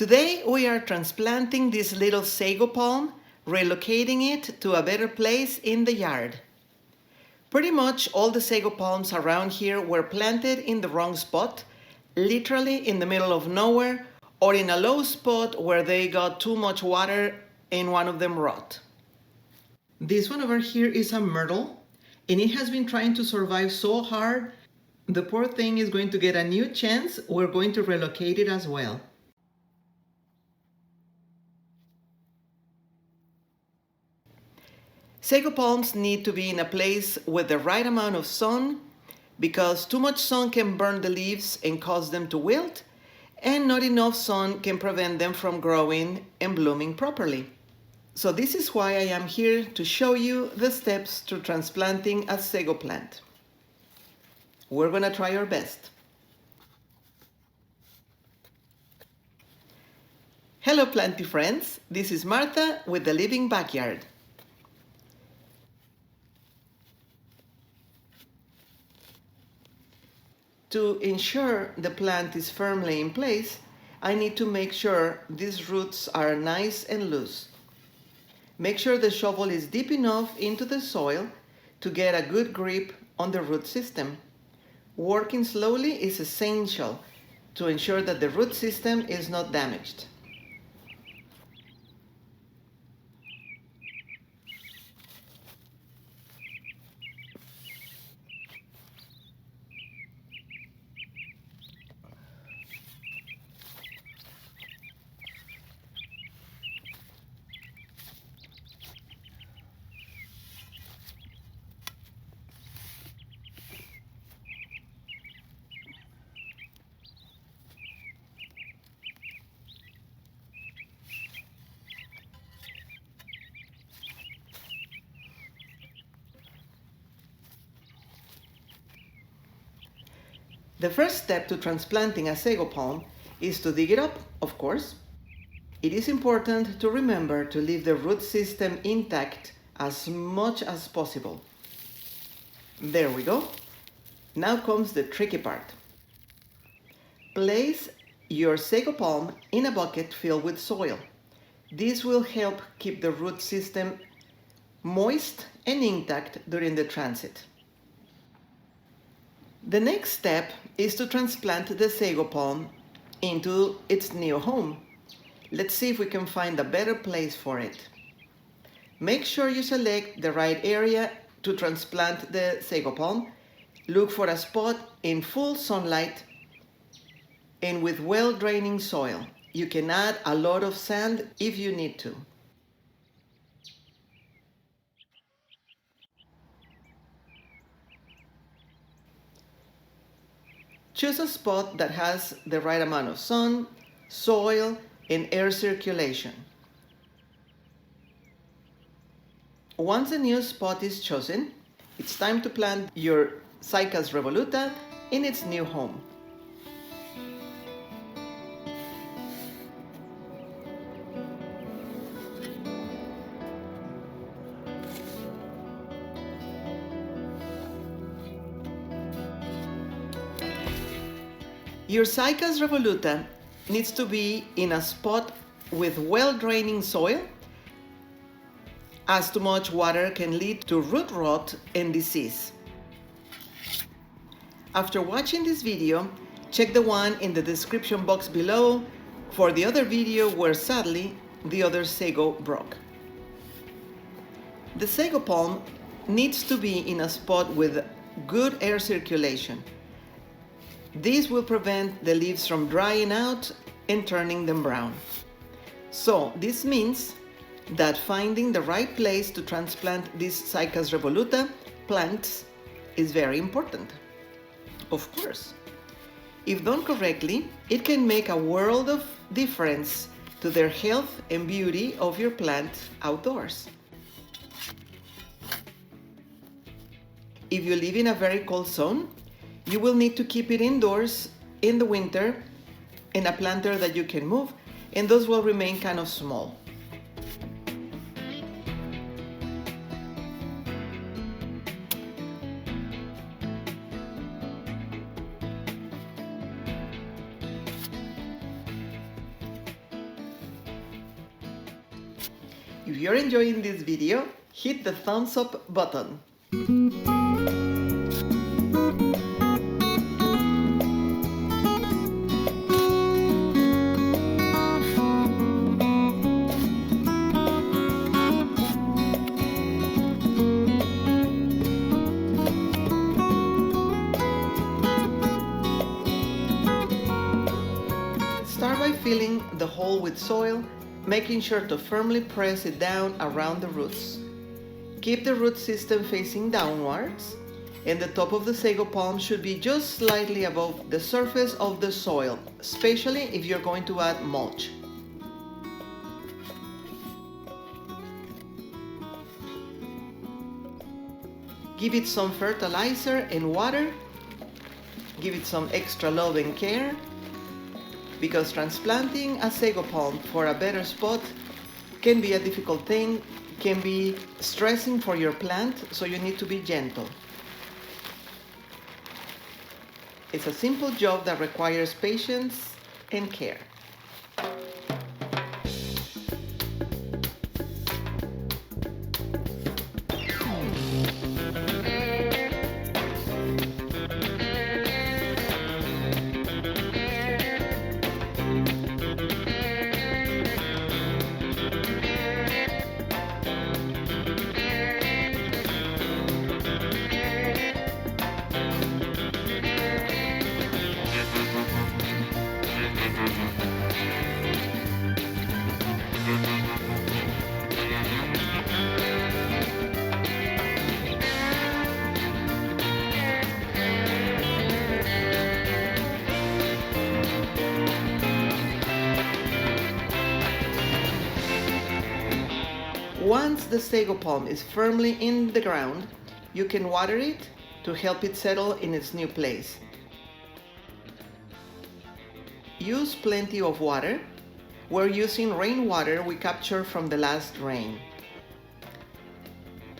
Today we are transplanting this little sago palm, relocating it to a better place in the yard. Pretty much all the sago palms around here were planted in the wrong spot, literally in the middle of nowhere, or in a low spot where they got too much water and one of them rot. This one over here is a myrtle, and it has been trying to survive so hard. The poor thing is going to get a new chance. We're going to relocate it as well. Sago palms need to be in a place with the right amount of sun, because too much sun can burn the leaves and cause them to wilt, and not enough sun can prevent them from growing and blooming properly. So this is why I am here to show you the steps to transplanting a sago plant. We're gonna try our best. Hello planty friends, this is Martha with the Living Backyard. To ensure the plant is firmly in place, I need to make sure these roots are nice and loose. Make sure the shovel is deep enough into the soil to get a good grip on the root system. Working slowly is essential to ensure that the root system is not damaged. The first step to transplanting a sago palm is to dig it up, of course. It is important to remember to leave the root system intact as much as possible. There we go. Now comes the tricky part. Place your sago palm in a bucket filled with soil. This will help keep the root system moist and intact during the transit. The next step is to transplant the sago palm into its new home. Let's see if we can find a better place for it. Make sure you select the right area to transplant the sago palm. Look for a spot in full sunlight and with well-draining soil. You can add a lot of sand if you need to. Choose a spot that has the right amount of sun, soil, and air circulation. Once a new spot is chosen, it's time to plant your Cycas Revoluta in its new home. Your Cycas Revoluta needs to be in a spot with well-draining soil, as too much water can lead to root rot and disease. After watching this video, check the one in the description box below for the other video where sadly the other sago broke. The sago palm needs to be in a spot with good air circulation. This will prevent the leaves from drying out and turning them brown. So this means that finding the right place to transplant these Cycas Revoluta plants is very important. Of course, if done correctly, it can make a world of difference to their health and beauty of your plant outdoors. If you live in a very cold zone, you will need to keep it indoors in the winter in a planter that you can move, and those will remain kind of small. If you're enjoying this video, hit the thumbs up button. Start by filling the hole with soil, making sure to firmly press it down around the roots. Keep the root system facing downwards, and the top of the sago palm should be just slightly above the surface of the soil, especially if you're going to add mulch. Give it some fertilizer and water. Give it some extra love and care, because transplanting a sago palm for a better spot can be a difficult thing, can be stressing for your plant, so you need to be gentle. It's a simple job that requires patience and care. Once the sago palm is firmly in the ground, you can water it to help it settle in its new place. Use plenty of water. We're using rainwater we captured from the last rain.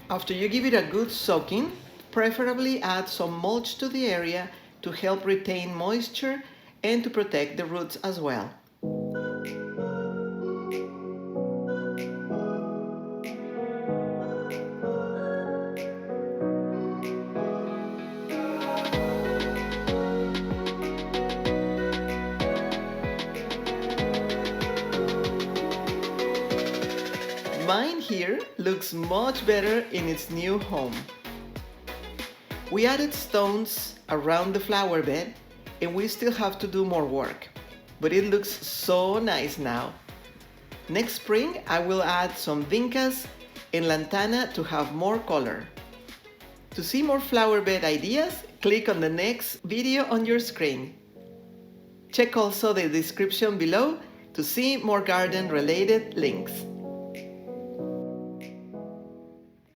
After you give it a good soaking, preferably add some mulch to the area to help retain moisture and to protect the roots as well. Mine here looks much better in its new home. We added stones around the flower bed, and we still have to do more work, but it looks so nice now. Next spring, I will add some vincas and lantana to have more color. To see more flower bed ideas, click on the next video on your screen. Check also the description below to see more garden-related links.